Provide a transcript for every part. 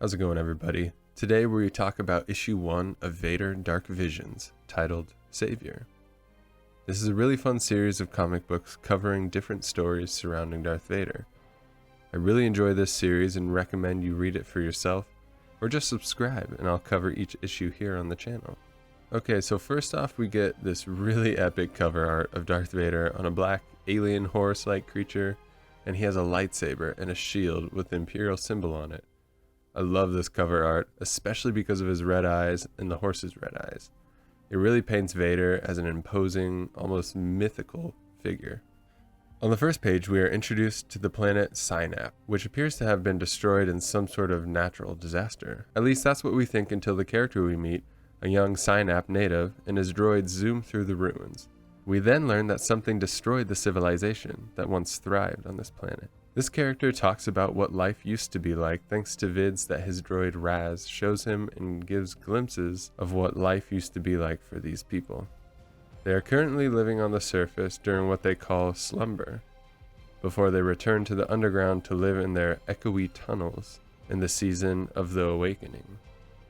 How's it going, everybody? Today we talk about issue 1 of Vader Dark Visions, titled Savior. This is a really fun series of comic books covering different stories surrounding Darth Vader. I really enjoy this series and recommend you read it for yourself, or just subscribe and I'll cover each issue here on the channel. Okay, so first off we get this really epic cover art of Darth Vader on a black alien horse-like creature, and he has a lightsaber and a shield with the Imperial symbol on it. I love this cover art, especially because of his red eyes and the horse's red eyes. It really paints Vader as an imposing, almost mythical figure. On the first page, we are introduced to the planet Synap, which appears to have been destroyed in some sort of natural disaster. At least that's what we think until the character we meet, a young Synap native, and his droids zoom through the ruins. We then learn that something destroyed the civilization that once thrived on this planet. This character talks about what life used to be like thanks to vids that his droid Raz shows him and gives glimpses of what life used to be like for these people. They are currently living on the surface during what they call slumber, before they return to the underground to live in their echoey tunnels in the season of the awakening.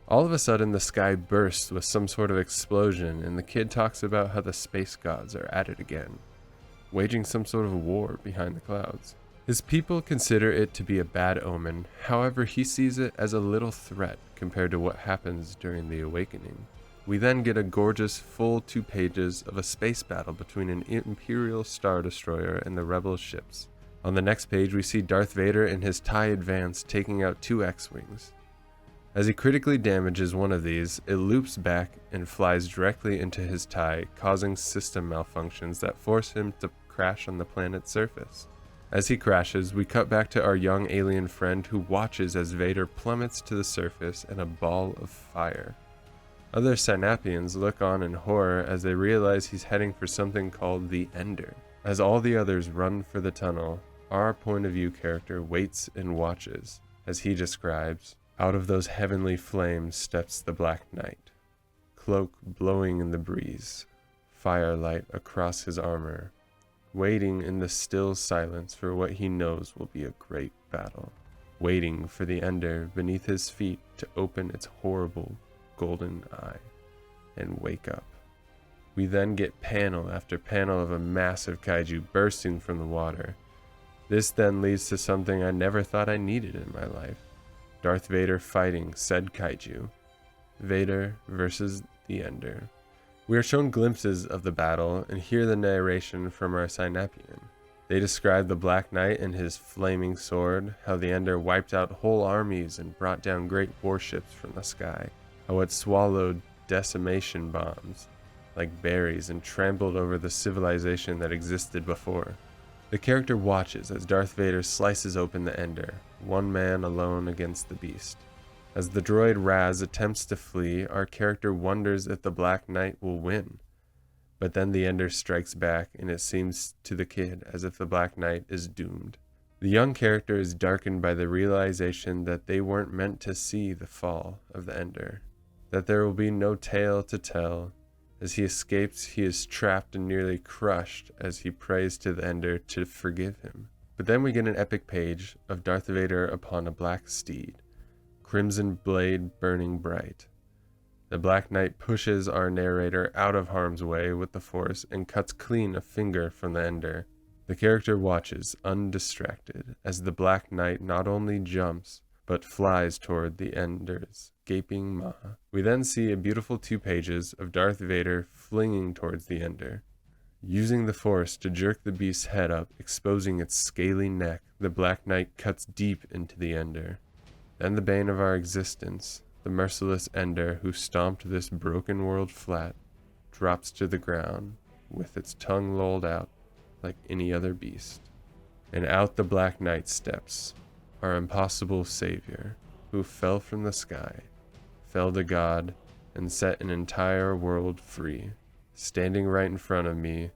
All of a sudden the sky bursts with some sort of explosion, and the kid talks about how the space gods are at it again, waging some sort of war behind the clouds. His people consider it to be a bad omen, however he sees it as a little threat compared to what happens during the awakening. We then get a gorgeous full 2 pages of a space battle between an Imperial Star Destroyer and the Rebel ships. On the next page we see Darth Vader and his TIE Advance taking out 2 X-Wings. As he critically damages one of these, it loops back and flies directly into his TIE, causing system malfunctions that force him to crash on the planet's surface. As he crashes, we cut back to our young alien friend who watches as Vader plummets to the surface in a ball of fire. Other Synapians look on in horror as they realize he's heading for something called the Ender. As all the others run for the tunnel, our point of view character waits and watches. As he describes, out of those heavenly flames steps the Black Knight, cloak blowing in the breeze, firelight across his armor, waiting in the still silence for what he knows will be a great battle, waiting for the Ender beneath his feet to open its horrible golden eye and wake up. We then get panel after panel of a massive kaiju bursting from the water. This then leads to something I never thought I needed in my life: Darth Vader fighting said kaiju. Vader versus the Ender. We are shown glimpses of the battle and hear the narration from our Synapian. They describe the Black Knight and his flaming sword, how the Ender wiped out whole armies and brought down great warships from the sky, how it swallowed decimation bombs like berries and trampled over the civilization that existed before. The character watches as Darth Vader slices open the Ender, one man alone against the beast. As the droid Raz attempts to flee, our character wonders if the Black Knight will win. But then the Ender strikes back, and it seems to the kid as if the Black Knight is doomed. The young character is darkened by the realization that they weren't meant to see the fall of the Ender, that there will be no tale to tell. As he escapes, he is trapped and nearly crushed as he prays to the Ender to forgive him. But then we get an epic page of Darth Vader upon a black steed, crimson blade burning bright. The Black Knight pushes our narrator out of harm's way with the Force and cuts clean a finger from the Ender. The character watches, undistracted, as the Black Knight not only jumps, but flies toward the Ender's gaping maw. We then see a beautiful 2 pages of Darth Vader flinging towards the Ender. Using the Force to jerk the beast's head up, exposing its scaly neck, the Black Knight cuts deep into the Ender. Then the bane of our existence, the merciless Ender who stomped this broken world flat, drops to the ground with its tongue lolled out like any other beast. And out the Black Knight steps, our impossible savior, who fell from the sky, fell to God, and set an entire world free. Standing right in front of me,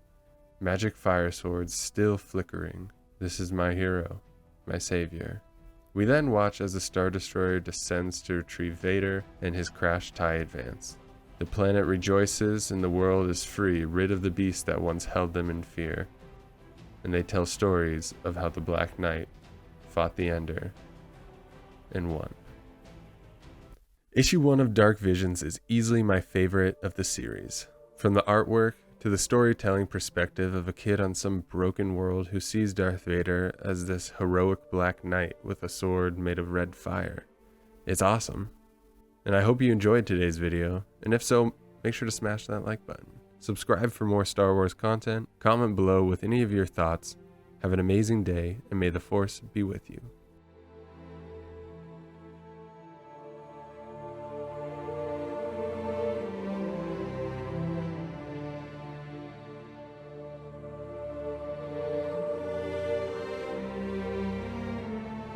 magic fire swords still flickering. This is my hero, my savior. We then watch as the Star Destroyer descends to retrieve Vader and his crashed TIE Advance. The planet rejoices and the world is free, rid of the beast that once held them in fear. And they tell stories of how the Black Knight fought the Ender and won. Issue 1 of Dark Visions is easily my favorite of the series. From the artwork to the storytelling perspective of a kid on some broken world who sees Darth Vader as this heroic black knight with a sword made of red fire. It's awesome. And I hope you enjoyed today's video, and if so, make sure to smash that like button. Subscribe for more Star Wars content, comment below with any of your thoughts. Have an amazing day, and may the Force be with you.